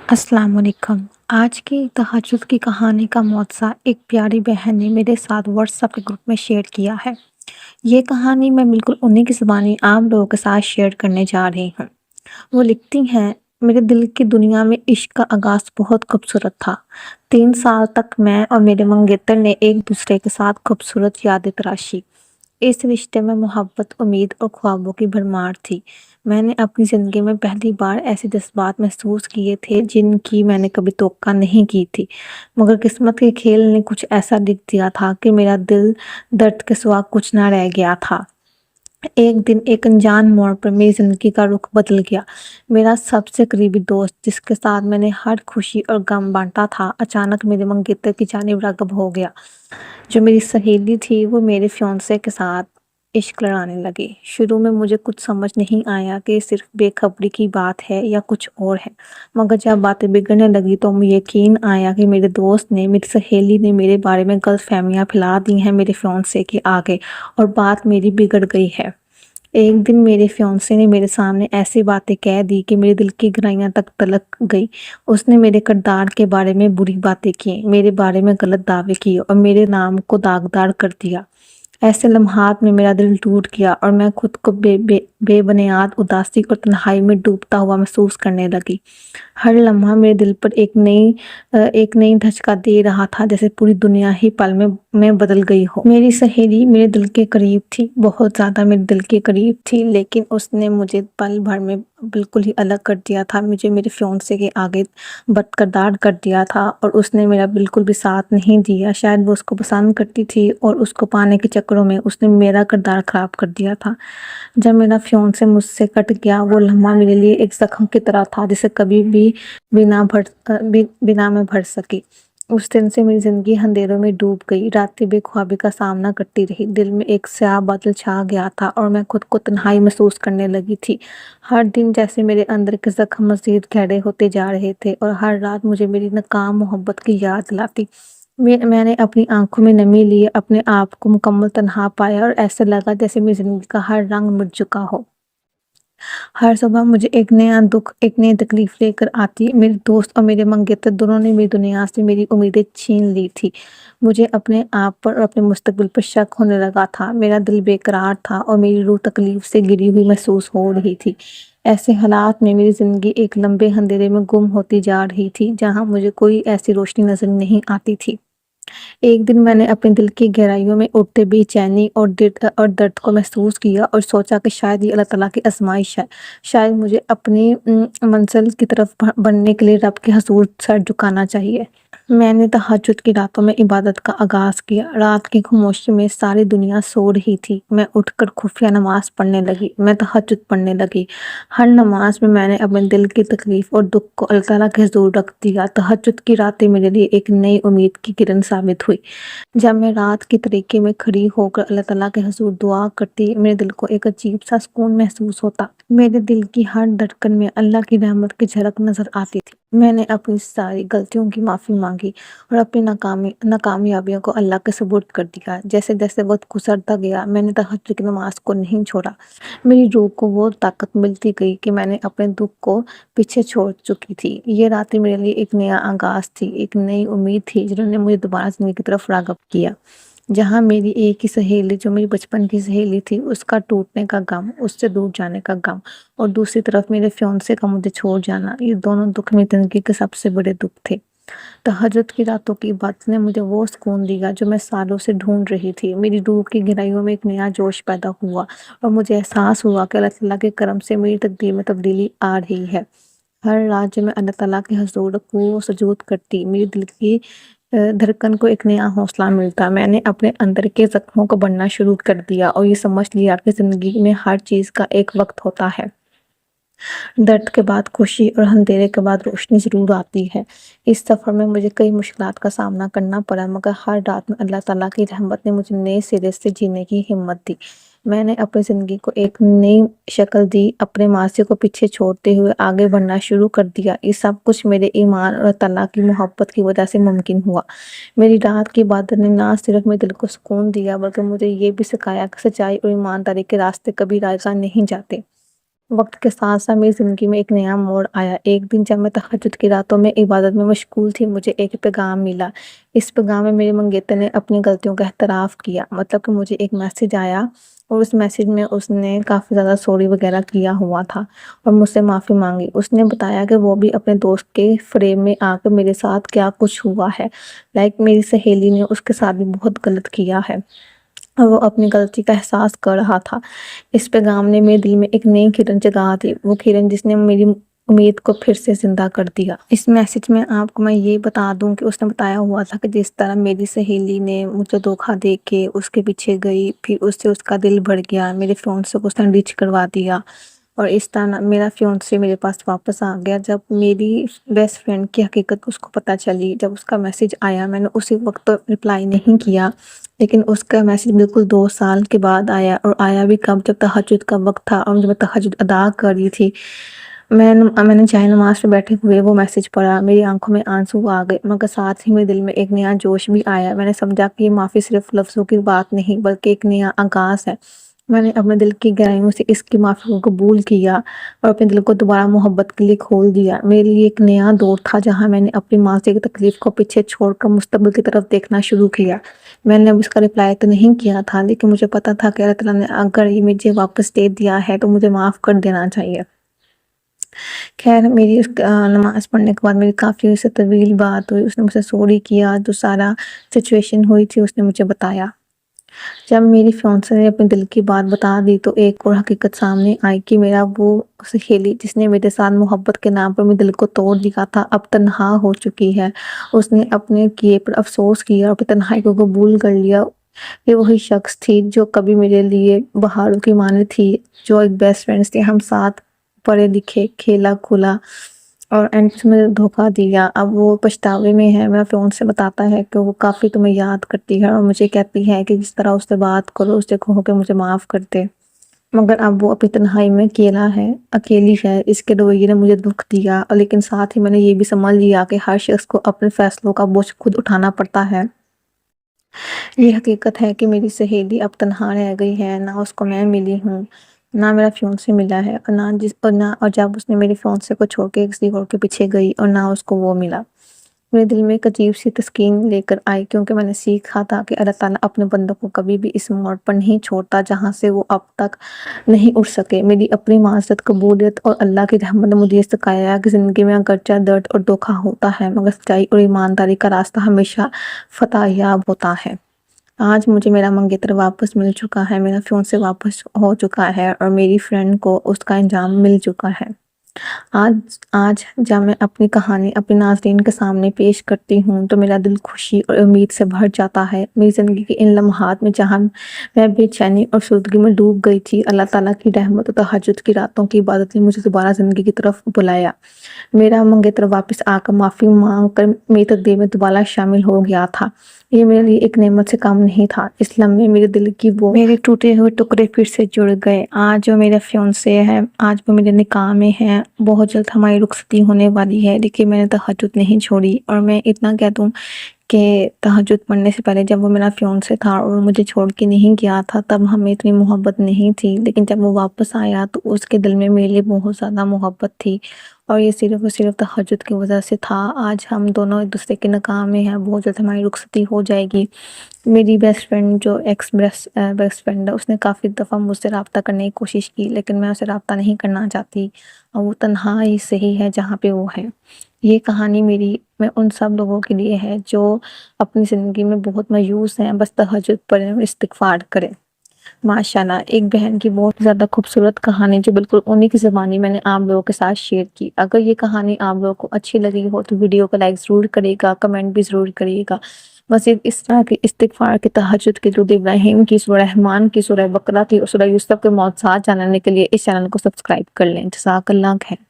السلام علیکم۔ آج کی تہجد کی کہانی کا معجزہ ایک پیاری بہن نے میرے ساتھ واٹس ایپ کے گروپ میں شیئر کیا ہے۔ یہ کہانی میں بالکل انہی کی زبانی عام لوگوں کے ساتھ شیئر کرنے جا رہی ہوں۔ وہ لکھتی ہیں، میرے دل کی دنیا میں عشق کا آغاز بہت خوبصورت تھا۔ 3 سال تک میں اور میرے منگیتر نے ایک دوسرے کے ساتھ خوبصورت یادیں تراشی۔ اس رشتے میں محبت، امید اور خوابوں کی بھرمار تھی۔ میں نے اپنی زندگی میں پہلی بار ایسے جذبات محسوس کیے تھے جن کی میں نے کبھی توقع نہیں کی تھی، مگر قسمت کے کھیل نے کچھ ایسا لکھ دیا تھا کہ میرا دل درد کے سوا کچھ نہ رہ گیا تھا۔ ایک دن ایک انجان موڑ پر میری زندگی کا رخ بدل گیا۔ میرا سب سے قریبی دوست، جس کے ساتھ میں نے ہر خوشی اور غم بانٹا تھا، اچانک میرے منگیتر کی جانب راغب ہو گیا۔ جو میری سہیلی تھی وہ میرے فیانسے کے ساتھ عشق لڑانے لگی۔ شروع میں مجھے کچھ سمجھ نہیں آیا کہ یہ صرف بے خبری کی بات ہے یا کچھ اور ہے، مگر جب باتیں بگڑنے لگی تو مجھے یقین آیا کہ میرے دوست نے، میری سہیلی نے میرے بارے میں غلط فہمیاں پھیلا دی ہیں میرے فیانسے کے آگے، اور بات میری بگڑ گئی ہے۔ ایک دن میرے فیانسے نے میرے سامنے ایسی باتیں کہہ دی کہ میرے دل کی گہرائیاں تک تلک گئی۔ اس نے میرے کردار کے بارے میں بری باتیں کی، میرے بارے میں غلط دعوے کیے اور میرے نام کو داغدار کر دیا۔ ایسے لمحات میں میرا دل ٹوٹ گیا اور میں خود کو بے بنیاد اداسی اور تنہائی میں ڈوبتا ہوا محسوس کرنے لگی۔ ہر لمحہ میرے دل پر ایک نئی دھچکا دے رہا تھا، جیسے پوری دنیا ہی پل میں بدل گئی ہو۔ میری سہیلی میرے دل کے قریب تھی، بہت زیادہ میرے دل کے قریب تھی، لیکن اس نے مجھے پل بھر میں بالکل ہی الگ کر دیا تھا، مجھے میرے فیانسے کے آگے بد کردار کر دیا تھا، اور اس نے میرا بالکل بھی ساتھ نہیں دیا۔ شاید وہ اس کو پسند کرتی تھی اور اس کو پانے کے چکروں میں اس نے میرا کردار خراب کر دیا تھا۔ جب میرا فیانسے مجھ سے کٹ گیا، وہ لمحہ میرے لیے ایک زخم کی طرح تھا جسے کبھی بھی نہ میں بھر سکی۔ اس دن سے میری زندگی اندھیروں میں ڈوب گئی، راتیں بے خوابی کا سامنا کرتی رہی، دل میں ایک سیاہ بادل چھا گیا تھا اور میں خود کو تنہائی محسوس کرنے لگی تھی۔ ہر دن جیسے میرے اندر کے زخم مزید گہرے ہوتے جا رہے تھے اور ہر رات مجھے میری ناکام محبت کی یاد دلاتی۔ میں نے اپنی آنکھوں میں نمی لی، اپنے آپ کو مکمل تنہا پایا اور ایسے لگا جیسے میری زندگی کا ہر رنگ مٹ چکا ہو۔ ہر صبح مجھے ایک نیا دکھ، ایک نئی تکلیف لے کر آتی۔ میرے دوست اور میرے منگیتر دونوں نے میری دنیا سے میری امیدیں چھین لی تھی۔ مجھے اپنے آپ پر اور اپنے مستقبل پر شک ہونے لگا تھا، میرا دل بے قرار تھا اور میری روح تکلیف سے گری ہوئی محسوس ہو رہی تھی۔ ایسے حالات میں میری زندگی ایک لمبے اندھیرے میں گم ہوتی جا رہی تھی جہاں مجھے کوئی ایسی روشنی نظر نہیں آتی تھی۔ ایک دن میں نے اپنے دل کی گہرائیوں میں اٹھتے بے چینی اور درد کو محسوس کیا اور سوچا کہ شاید یہ اللہ تعالیٰ کی آزمائش ہے، شاید مجھے اپنی منزل کی طرف بڑھنے کے لیے رب کے حضور سر جھکانا چاہیے۔ میں نے تہجد کی راتوں میں عبادت کا آغاز کیا۔ رات کی خاموشی میں ساری دنیا سو رہی تھی، میں اٹھ کر خفیہ نماز پڑھنے لگی، میں تہجد پڑھنے لگی۔ ہر نماز میں نے اپنے دل کی تکلیف اور دکھ کو اللہ تعالیٰ کے حضور رکھ دیا۔ تہجد کی راتیں میرے لیے ایک نئی امید کی کرن ثابت ہوئی۔ جب میں رات کی تاریکی میں کھڑی ہو کر اللہ تعالیٰ کے حضور دعا کرتی، میرے دل کو ایک عجیب سا سکون محسوس ہوتا۔ میرے دل کی ہر دھڑکن میں اللہ کی رحمت کی جھلک نظر آتی تھی۔ میں نے اپنی ساری غلطیوں کی معافی مانگی اور اپنی ناکامیابیوں کو اللہ کے سپرد کر دیا۔ جیسے جیسے وقت گزرتا گیا، میں نے تہجد کی نماز کو نہیں چھوڑا۔ میری روح کو وہ طاقت ملتی گئی کہ میں نے اپنے دکھ کو پیچھے چھوڑ چکی تھی۔ یہ راتیں میرے لیے ایک نیا آغاز تھی، ایک نئی امید تھی جنہوں نے مجھے دوبارہ زندگی کی طرف راغب کیا۔ جہاں میری ایک ہی سہیلی، جو میری بچپن کی سہیلی تھی، اس کا ٹوٹنے کا غم، اس سے دور جانے کا غم، اور دوسری طرف میرے فیانسے کا مجھے چھوڑ جانا، یہ دونوں دکھ میری زندگی کے سب سے بڑے دکھ تھے۔ تہجد کی راتوں کی عبادت نے مجھے وہ سکون دیا جو میں سالوں سے ڈھونڈ رہی تھی۔ میری روح کی گہرائیوں میں ایک نیا جوش پیدا ہوا اور مجھے احساس ہوا کہ اللہ تعالیٰ کے کرم سے میری تقدیر میں تبدیلی آ رہی ہے۔ ہر رات جب میں اللہ تعالیٰ کے حضور رکوع و سجود کرتی، میری دل کی دھڑکن کو ایک نیا حوصلہ ملتا۔ میں نے اپنے اندر کے زخموں کو بڑھنا شروع کر دیا اور یہ سمجھ لیا کہ زندگی میں ہر چیز کا ایک وقت ہوتا ہے۔ درد کے بعد خوشی اور اندھیرے کے بعد روشنی ضرور آتی ہے۔ اس سفر میں مجھے کئی مشکلات کا سامنا کرنا پڑا، مگر ہر رات میں اللہ تعالیٰ کی رحمت نے مجھے نئے سرے سے جینے کی ہمت دی۔ میں نے اپنی زندگی کو ایک نئی شکل دی، اپنے ماضی کو پیچھے چھوڑتے ہوئے آگے بڑھنا شروع کر دیا۔ یہ سب کچھ میرے ایمان اور اللہ تعالیٰ کی محبت کی وجہ سے ممکن ہوا۔ میری رات کی عبادت نے نہ صرف میرے دل کو سکون دیا، بلکہ مجھے یہ بھی سکھایا کہ سچائی اور ایمانداری کے راستے کبھی رائگاں نہیں جاتے۔ وقت کے ساتھ ساتھ میری زندگی میں ایک نیا موڑ آیا۔ ایک دن جب میں تہجد کی راتوں میں عبادت میں مشغول تھی، مجھے ایک پیغام ملا۔ اس پیغام میں میرے منگیتر نے اپنی غلطیوں کا اعتراف کیا۔ مطلب کہ مجھے ایک میسج آیا اور اس میسج میں اس نے کافی زیادہ سوری وغیرہ کیا ہوا تھا اور مجھ سے معافی مانگی۔ اس نے بتایا کہ وہ بھی اپنے دوست کے فریب میں آ کر میرے ساتھ کیا کچھ ہوا ہے۔ میری سہیلی نے اس کے ساتھ بھی بہت غلط کیا ہے اور وہ اپنی غلطی کا احساس کر رہا تھا۔ اس پیغام نے میرے دل میں ایک نئی کرن جگا دی، وہ کرن جس نے میری امید کو پھر سے زندہ کر دیا۔ اس میسج میں آپ کو میں یہ بتا دوں کہ اس نے بتایا ہوا تھا کہ جس طرح میری سہیلی نے مجھے دھوکہ دے کے اس کے پیچھے گئی، پھر اس سے اس کا دل بھر گیا، میرے فیونسے کو اس نے ڈچ کروا دیا اور اس طرح میرا فیونسے میرے پاس واپس آ گیا۔ جب میری بیسٹ فرینڈ کی حقیقت اس کو پتہ چلی، جب اس کا میسج آیا، میں نے اسی وقت تو رپلائی نہیں کیا، لیکن اس کا میسج بالکل 2 سال کے بعد آیا، اور آیا بھی کب؟ جب تہجد کا وقت تھا اور جب میں تہجد ادا کر رہی تھی، میں نے جائے نماز پہ بیٹھے ہوئے وہ میسج پڑھا، میری آنکھوں میں آنسو آ گئے، مگر ساتھ ہی میرے دل میں ایک نیا جوش بھی آیا۔ میں نے سمجھا کہ یہ معافی صرف لفظوں کی بات نہیں بلکہ ایک نیا آغاز ہے۔ میں نے اپنے دل کی گہرائیوں سے اس کی معافی کو قبول کیا اور اپنے دل کو دوبارہ محبت کے لیے کھول دیا۔ میرے لیے ایک نیا دور تھا جہاں میں نے اپنی ماضی کی تکلیف کو پیچھے چھوڑ کر مستقبل کی طرف دیکھنا شروع کیا۔ میں نے اب اس کا رپلائی تو نہیں کیا تھا، لیکن مجھے پتا تھا کہ اللہ تعالیٰ نے اگر یہ مجھے واپس دے دیا ہے تو مجھے معاف کر دینا چاہیے۔ خیر، میری اس نماز پڑھنے کے بعد میری کافی اس سے طویل بات ہوئی، اس نے مجھ سے سوری کیا، جو سارا سچویشن ہوئی تھی اس نے مجھے بتایا۔ جب میری فیونسے نے اپنے دل کی بات بتا دی تو ایک اور حقیقت سامنے آئی کہ میرا وہ سہیلی جس نے میرے ساتھ محبت کے نام پر میرے دل کو توڑ دیا تھا، اب تنہا ہو چکی ہے۔ اس نے اپنے کیے پر افسوس کیا اور اپنی تنہائی کو قبول کر لیا۔ یہ وہی شخص تھی جو کبھی میرے لیے بہاروں کی مانند تھی، جو ایک بیسٹ فرینڈ تھی، ہم ساتھ پڑھے لکھے، کھیلا کھولا، اور اینڈ میں دھوکہ دیا۔ اب وہ پچھتاوے میں ہے۔ میرا فون سے بتاتا ہے کہ وہ کافی تمہیں یاد کرتی ہے اور مجھے کہتی ہے کہ جس طرح اس سے بات کرو، اس سے کہو کہ مجھے معاف کر دے، مگر اب وہ اپنی تنہائی میں اکیلی ہے۔ اس کے رویے نے مجھے دکھ دیا، لیکن ساتھ ہی میں نے یہ بھی سمجھ لیا کہ ہر شخص کو اپنے فیصلوں کا بوجھ خود اٹھانا پڑتا ہے۔ یہ حقیقت ہے کہ میری سہیلی اب تنہا رہ گئی ہے، نہ اس کو میں ملی ہوں، نہ میرا فیونسے ملا ہے، اور جب اس نے میرے فیونسے کو چھوڑ کے کسی اور کے پیچھے گئی اور نہ اس کو وہ ملا، میرے دل میں ایک عجیب سی تسکین لے کر آئی، کیونکہ میں نے سیکھا تھا کہ اللہ تعالیٰ اپنے بندوں کو کبھی بھی اس موڑ پر نہیں چھوڑتا جہاں سے وہ اب تک نہیں اٹھ سکے۔ میری اپنی معذرت، قبولیت اور اللہ کی رحمت نے مجھے یہ سکھایا کہ زندگی میں اگرچہ درد اور دھوکہ ہوتا ہے، مگر سچائی اور ایمانداری کا راستہ ہمیشہ فتح یاب ہوتا ہے۔ آج مجھے میرا منگیتر واپس مل چکا ہے، میرا فیونسے واپس ہو چکا ہے اور میری فرینڈ کو اس کا انجام مل چکا ہے۔ آج جب میں اپنی کہانی اپنے ناظرین کے سامنے پیش کرتی ہوں تو میرا دل خوشی اور امید سے بھر جاتا ہے۔ میری زندگی کے ان لمحات میں جہاں میں بے چینی اور افسردگی میں ڈوب گئی تھی، اللہ تعالیٰ کی رحمت اور تہجد کی راتوں کی عبادت نے مجھے دوبارہ زندگی کی طرف بلایا۔ میرا منگیتر واپس آ کر معافی مانگ کر میری تقدیر میں دوبارہ شامل ہو گیا تھا۔ یہ میرے لیے ایک نعمت سے کم نہیں تھا۔ اس لمحے میرے دل کی وہ میرے ٹوٹے ہوئے ٹکڑے پھر سے جڑ گئے۔ آج جو میرا فیونسے ہے، آج وہ میرے نکاح میں ہے، بہت جلد ہماری رخصتی ہونے والی ہے، لیکن میں نے تہجد نہیں چھوڑی۔ اور میں اتنا کہہ دوں کہ تہجد پڑھنے سے پہلے جب وہ میرا فیونسے تھا اور وہ مجھے چھوڑ کے نہیں گیا تھا، تب ہمیں اتنی محبت نہیں تھی، لیکن جب وہ واپس آیا تو اس کے دل میں میرے لیے بہت زیادہ محبت تھی، اور یہ صرف اور صرف تہجد کی وجہ سے تھا۔ آج ہم دونوں ایک دوسرے کے نکاح میں ہیں، بہت جلد ہماری رخصتی ہو جائے گی۔ میری بیسٹ فرینڈ جو ایکس بیسٹ فرینڈ ہے، اس نے کافی دفعہ مجھ سے رابطہ کرنے کی کوشش کی، لیکن میں اسے رابطہ نہیں کرنا چاہتی، اور وہ تنہا ہی صحیح ہے جہاں پہ وہ ہے۔ یہ کہانی میں ان سب لوگوں کے لیے ہے جو اپنی زندگی میں بہت مایوس ہیں، بس تہجد پڑھیں اور استغفار کریں۔ ماشاءاللہ، ایک بہن کی بہت زیادہ خوبصورت کہانی جو بالکل انہی کی زبانی میں نے آپ لوگوں کے ساتھ شیئر کی۔ اگر یہ کہانی آپ لوگوں کو اچھی لگی ہو تو ویڈیو کو لائک ضرور کرے گا، کمنٹ بھی ضرور کرے گا۔ مزید اس طرح کے استغفار کے، تہجد کے، درود ابراہیم کی، سورہ رحمان کی، سورہ بقرہ کی اور سورہ یوسف کے معجزات جاننے کے لیے اس چینل کو سبسکرائب کر لیں۔ جزاک اللہ خیر۔